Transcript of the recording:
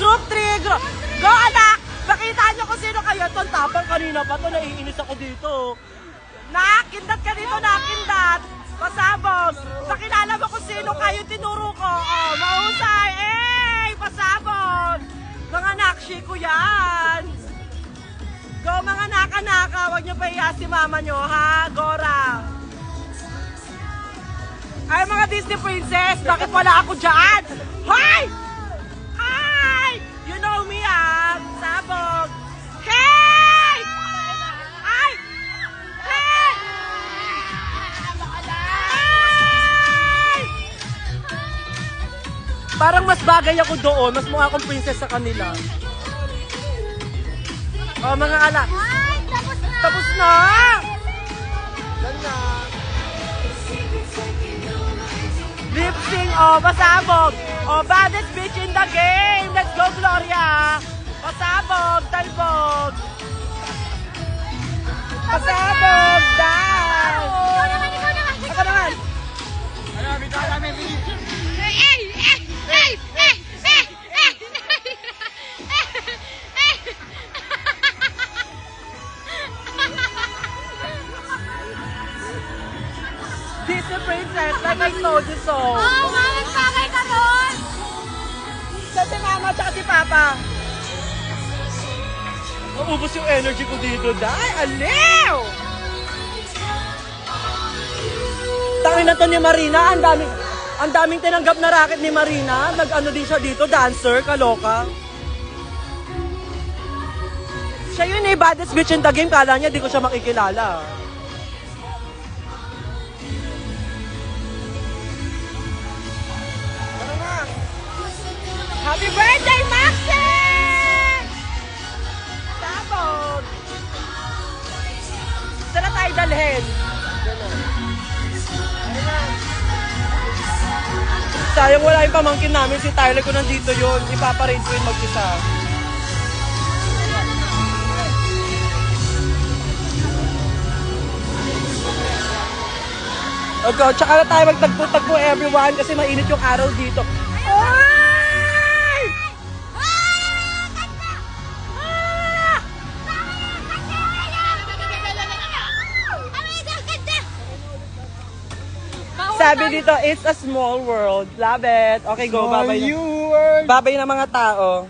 Group 3, Go anak! Nakita niyo kung sino kayo. Itong tapang kanina pa to. Naiinis ako dito. Nakindat ka dito, nakindat. Pasabog. Pakilala mo kung sino kayo. Tinuro ko. Oh, mahusay. Eh, pasabog. Mga nakshi ko yan. Go mga naka-naka. Huwag niyo pahiya si mama niyo, ha? Gora. Ay, mga Disney princess. Bakit wala ako dyan? Hoy! Hi! You know me, ah. Sabog. Hey! Ay! Hey! Ay! Parang mas bagay ako doon. Mas mukha akong princess sa kanila. Oh, mga anak. Ay, tapos na! Tapos na! Yan na. Lip sync, oh, pasabog. Oh, baddest bitch in the game. Let's go, Gloria. Pasabog, talbog. Pasabog, dahil. Ikaw naman, ikaw naman! Ako naman. Disney princess, like I told you so. Oh, maling bagay ka doon! Sa si mama at si papa. Maubos yung energy ko dito, dahil. Aliw! Tangin na to ni Marina, ang daming tinanggap na racket ni Marina. Nag-ano din siya dito, dancer, kaloka. Siya yun eh, baddest bitch in the game. Kala niya, di ko siya makikilala. Ano nga? Happy birthday, Maxi! Sabog! Saan na tayo dalhin? Sayang wala yung pamangkin namin, si Tyler ko nandito yun. Ipaparade ko yun mag-isa. Okay, tsaka na tayo magtagpo-tagpo everyone kasi mainit yung araw dito. Ay! Sabi dito, it's a small world. Love it. Okay, go. Babay na. Babay na mga tao.